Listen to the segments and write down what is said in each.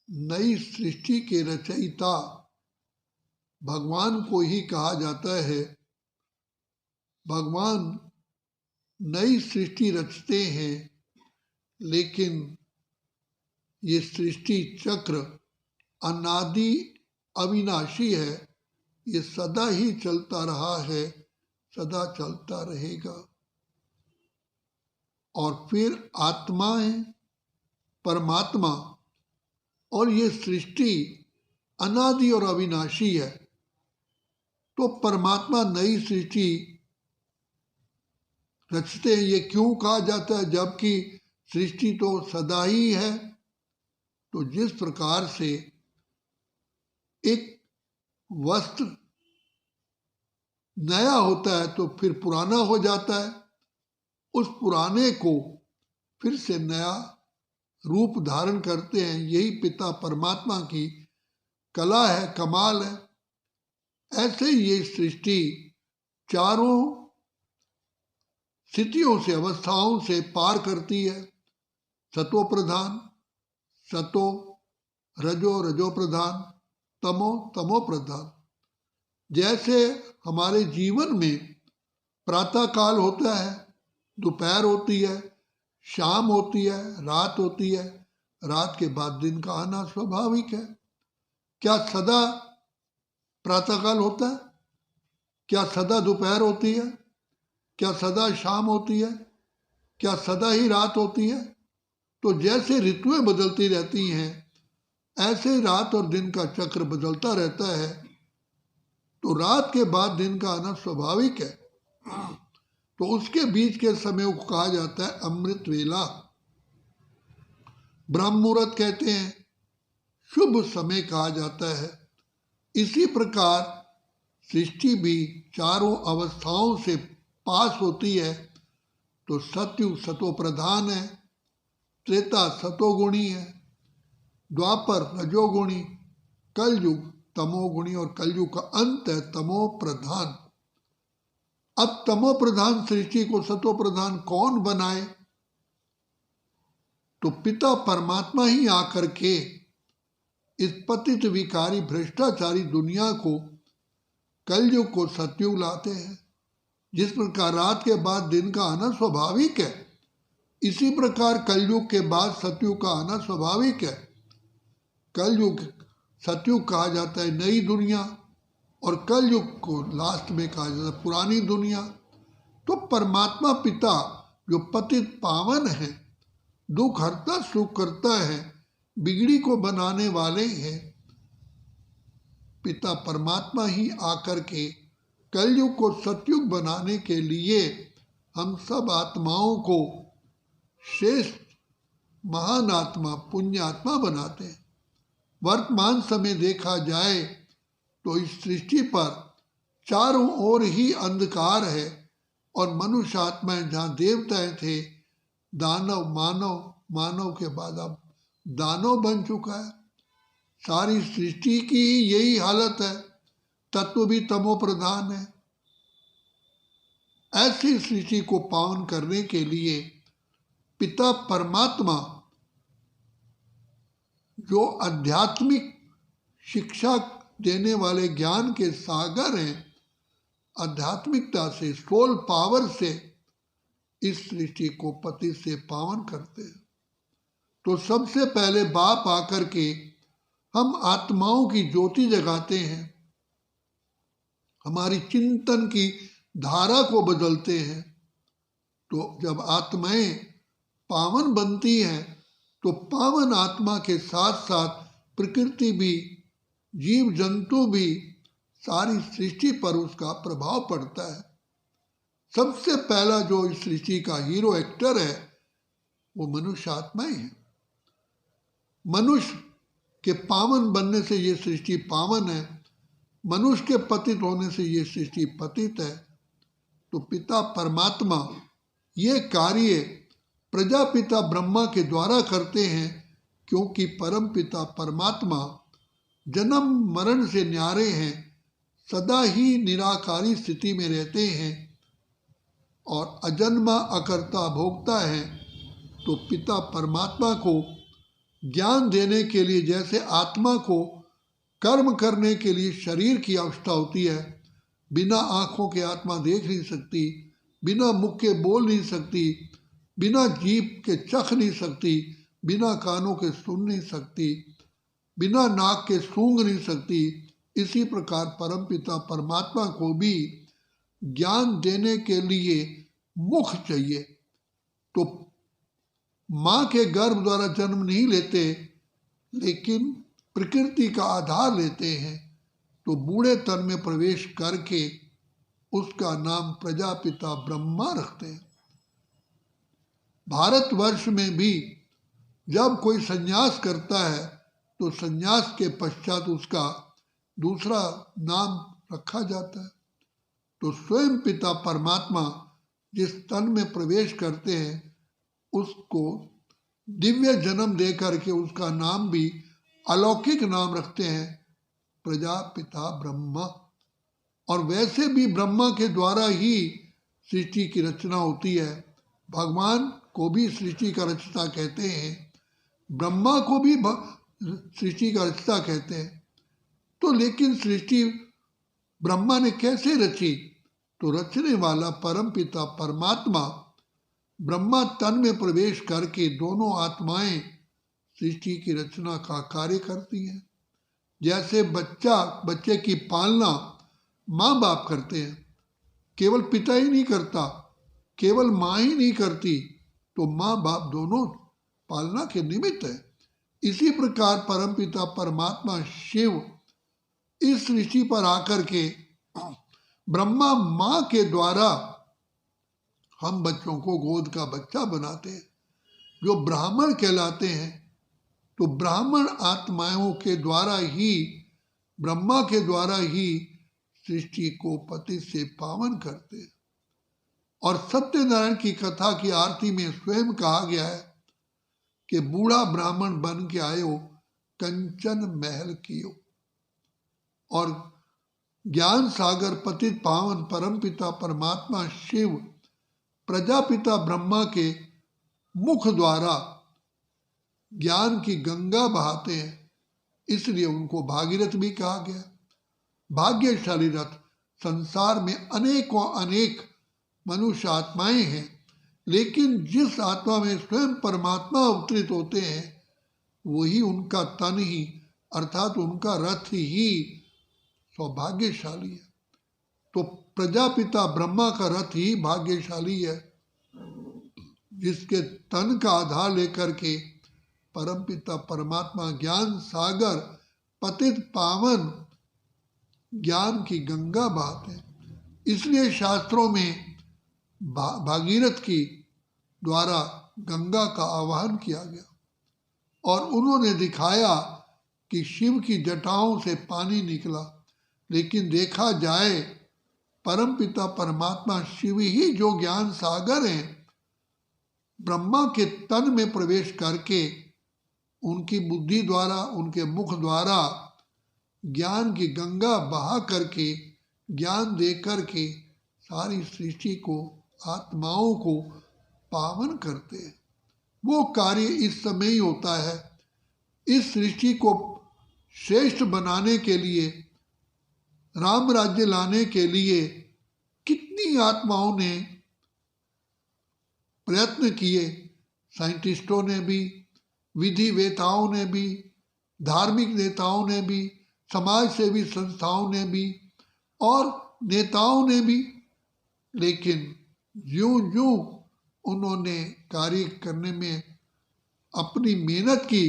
नई सृष्टि के रचयिता भगवान को ही कहा जाता है। भगवान नई सृष्टि रचते हैं, लेकिन ये सृष्टि चक्र अनादि अविनाशी है। ये सदा ही चलता रहा है, सदा चलता रहेगा। और फिर आत्माएं, परमात्मा और ये सृष्टि अनादि और अविनाशी है। तो परमात्मा नई सृष्टि रचते हैं, ये क्यों कहा जाता है जबकि सृष्टि तो सदा ही है। तो जिस प्रकार से एक वस्त्र नया होता है तो फिर पुराना हो जाता है, उस पुराने को फिर से नया रूप धारण करते हैं। यही पिता परमात्मा की कला है, कमाल है। ऐसे ये सृष्टि चारों स्थितियों से, अवस्थाओं से पार करती है। सतो प्रधान, सतो रजो, रजो प्रधान, तमो, तमो प्रधान। जैसे हमारे जीवन में प्रातः काल होता है, दोपहर होती है, शाम होती है, रात होती है, रात के बाद दिन का आना स्वाभाविक है। क्या सदा प्रातःकाल होता है? क्या सदा दोपहर होती है? क्या सदा शाम होती है? क्या सदा ही रात होती है? तो जैसे ऋतुएं बदलती रहती हैं, ऐसे रात और दिन का चक्र बदलता रहता है। तो रात के बाद दिन का आना स्वाभाविक है। तो उसके बीच के समय को कहा जाता है अमृत वेला। ब्रह्म मुहूर्त कहते हैं, शुभ समय कहा जाता है। इसी प्रकार सृष्टि भी चारों अवस्थाओं से पास होती है। तो सतयुग सतो प्रधान है, त्रेता सतोगुणी है, द्वापर रजोगुणी, कलयुग तमोगुणी और कलयुग का अंत है तमो प्रधान। अब तमो प्रधान सृष्टि को सतो प्रधान कौन बनाए? तो पिता परमात्मा ही आकर के इस पतित विकारी भ्रष्टाचारी दुनिया को, कलयुग को सतयुग लाते हैं। जिस प्रकार रात के बाद दिन का आना स्वाभाविक है, इसी प्रकार कलयुग के बाद सतयुग का आना स्वाभाविक है। कलयुग सतयुग कहा जाता है नई दुनिया, और कलयुग को लास्ट में कहा जाता है पुरानी दुनिया। तो परमात्मा पिता जो पतित पावन है, दुख हरता सुख करता है, बिगड़ी को बनाने वाले हैं, पिता परमात्मा ही आकर के कलयुग को सतयुग बनाने के लिए हम सब आत्माओं को श्रेष्ठ महान आत्मा, पुण्य आत्मा बनाते हैं। वर्तमान समय देखा जाए तो इस सृष्टि पर चारों ओर ही अंधकार है, और मनुष्य आत्माएं जहाँ देवताएं थे, दानव, मानव, मानव के बाद अब दानव बन चुका है। सारी सृष्टि की यही हालत है। तत्व भी तमो प्रधान है। ऐसी सृष्टि को पावन करने के लिए पिता परमात्मा जो आध्यात्मिक शिक्षा देने वाले ज्ञान के सागर हैं, आध्यात्मिकता से, सोल पावर से इस सृष्टि को पति से पावन करते हैं। तो सबसे पहले बाप आकर के हम आत्माओं की ज्योति जगाते हैं, हमारी चिंतन की धारा को बदलते हैं। तो जब आत्माएं पावन बनती हैं, तो पावन आत्मा के साथ साथ प्रकृति भी, जीव जंतु भी, सारी सृष्टि पर उसका प्रभाव पड़ता है। सबसे पहला जो इस सृष्टि का हीरो एक्टर है वो मनुष्य आत्मा ही है। मनुष्य के पावन बनने से ये सृष्टि पावन है, मनुष्य के पतित होने से ये सृष्टि पतित है। तो पिता परमात्मा ये कार्य प्रजापिता ब्रह्मा के द्वारा करते हैं, क्योंकि परम पिता परमात्मा जन्म मरण से न्यारे हैं, सदा ही निराकारी स्थिति में रहते हैं और अजन्मा अकर्ता भोक्ता है। तो पिता परमात्मा को ज्ञान देने के लिए जैसे आत्मा को कर्म करने के लिए शरीर की आवश्यकता होती है, बिना आँखों के आत्मा देख नहीं सकती, बिना मुख के बोल नहीं सकती, बिना जीभ के चख नहीं सकती, बिना कानों के सुन नहीं सकती, बिना नाक के सूंघ नहीं सकती। इसी प्रकार परमपिता परमात्मा को भी ज्ञान देने के लिए मुख चाहिए। तो माँ के गर्भ द्वारा जन्म नहीं लेते, लेकिन प्रकृति का आधार लेते हैं। तो बूढ़े तन में प्रवेश करके उसका नाम प्रजापिता ब्रह्मा रखते हैं। भारतवर्ष में भी जब कोई संन्यास करता है तो संन्यास के पश्चात उसका दूसरा नाम रखा जाता है। तो स्वयं पिता परमात्मा जिस तन में प्रवेश करते हैं उसको दिव्य जन्म दे करके उसका नाम भी अलौकिक नाम रखते हैं, प्रजापिता ब्रह्मा। और वैसे भी ब्रह्मा के द्वारा ही सृष्टि की रचना होती है। भगवान को भी सृष्टि का रचना कहते हैं, ब्रह्मा को भी सृष्टि का रचना कहते हैं। तो लेकिन सृष्टि ब्रह्मा ने कैसे रची? तो रचने वाला परमपिता परमात्मा ब्रह्मा तन में प्रवेश करके दोनों आत्माएं सृष्टि की रचना का कार्य करती हैं। जैसे बच्चे की पालना माँ बाप करते हैं, केवल पिता ही नहीं करता, केवल माँ ही नहीं करती, तो माँ बाप दोनों पालना के निमित्त है। इसी प्रकार परमपिता परमात्मा शिव इस सृष्टि पर आकर के ब्रह्मा माँ के द्वारा हम बच्चों को गोद का बच्चा बनाते हैं, जो ब्राह्मण कहलाते हैं। तो ब्राह्मण आत्माओं के द्वारा ही, ब्रह्मा के द्वारा ही सृष्टि को पति से पावन करते हैं। और सत्यनारायण की कथा की आरती में स्वयं कहा गया है कि बूढ़ा ब्राह्मण बन के आयो, कंचन महल कियो। और ज्ञान सागर पतित पावन परमपिता परमात्मा शिव प्रजापिता ब्रह्मा के मुख द्वारा ज्ञान की गंगा बहाते हैं, इसलिए उनको भागीरथ भी कहा गया। भाग्यशाली रथ, संसार में अनेकों अनेक मनुष्य आत्माएं हैं, लेकिन जिस आत्मा में स्वयं परमात्मा अवतरित होते हैं वही उनका तन ही अर्थात उनका रथ ही सौभाग्यशाली है। तो प्रजापिता ब्रह्मा का रथ ही भाग्यशाली है, जिसके तन का आधार लेकर के परमपिता परमात्मा ज्ञान सागर पतित पावन ज्ञान की गंगा बहाते हैं। इसलिए शास्त्रों में भागीरथ की द्वारा गंगा का आवाहन किया गया और उन्होंने दिखाया कि शिव की जटाओं से पानी निकला। लेकिन देखा जाए परमपिता परमात्मा शिव ही जो ज्ञान सागर हैं, ब्रह्मा के तन में प्रवेश करके उनकी बुद्धि द्वारा, उनके मुख द्वारा ज्ञान की गंगा बहा करके, ज्ञान दे करके सारी सृष्टि को, आत्माओं को पावन करते हैं। वो कार्य इस समय ही होता है। इस सृष्टि को श्रेष्ठ बनाने के लिए, राम राज्य लाने के लिए कितनी आत्माओं ने प्रयत्न किए। साइंटिस्टों ने भी, विधि वेताओं ने भी, धार्मिक नेताओं ने भी, समाज सेवी संस्थाओं ने भी और नेताओं ने भी। लेकिन यूं यूं उन्होंने कार्य करने में अपनी मेहनत की,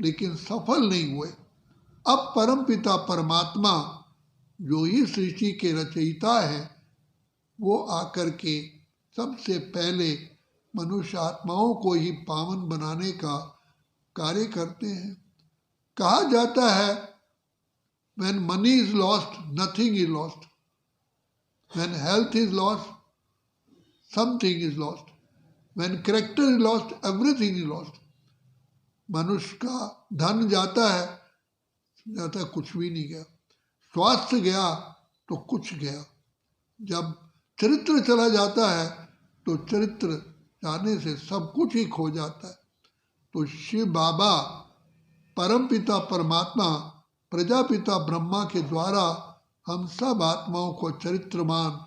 लेकिन सफल नहीं हुए। अब परमपिता परमात्मा जो ही सृष्टि के रचयिता है, वो आकर के सबसे पहले मनुष्य आत्माओं को ही पावन बनाने का कार्य करते हैं। कहा जाता है, when money is lost, nothing is lost. When health is lost, something is lost. When character is lost, everything is lost. मनुष्य का धन जाता है कुछ भी नहीं गया, स्वास्थ्य गया तो कुछ गया। जब चरित्र चला जाता है तो चरित्र जाने से सब कुछ ही खो जाता है। तो शिव बाबा परमपिता परमात्मा प्रजापिता ब्रह्मा के द्वारा हम सब आत्माओं को चरित्रमान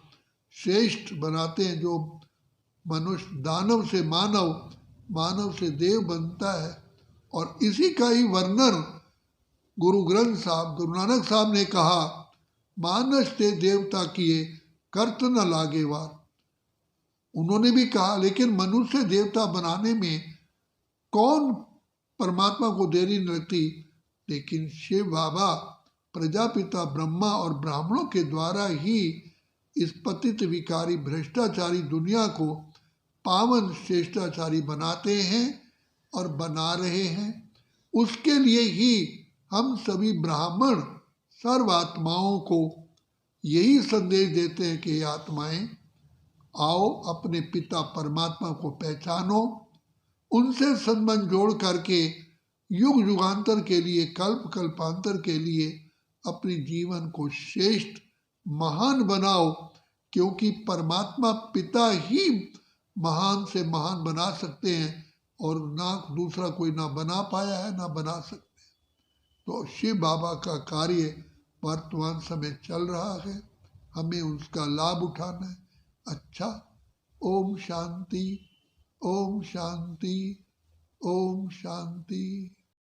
श्रेष्ठ बनाते हैं। जो मनुष्य दानव से मानव, मानव से देव बनता है। और इसी का ही वर्णन गुरु ग्रंथ साहब, गुरु नानक साहब ने कहा, मानस ते देवता किए कर्त न लागे वार। उन्होंने भी कहा लेकिन मनुष्य देवता बनाने में कौन परमात्मा को देरी न लगती, लेकिन शिव बाबा प्रजापिता ब्रह्मा और ब्राह्मणों के द्वारा ही इस पतित विकारी भ्रष्टाचारी दुनिया को पावन श्रेष्ठाचारी बनाते हैं और बना रहे हैं। उसके लिए ही हम सभी ब्राह्मण सर्वात्माओं को यही संदेश देते हैं कि आत्माएं आओ, अपने पिता परमात्मा को पहचानो, उनसे संबंध जोड़ करके युग युगांतर के लिए, कल्प कल्पांतर के लिए अपने जीवन को श्रेष्ठ महान बनाओ, क्योंकि परमात्मा पिता ही महान से महान बना सकते हैं और ना दूसरा कोई ना बना पाया है ना बना सकते। तो शिव बाबा का कार्य वर्तमान समय चल रहा है, हमें उसका लाभ उठाना है। अच्छा, ओम शांति, ओम शांति, ओम शांति।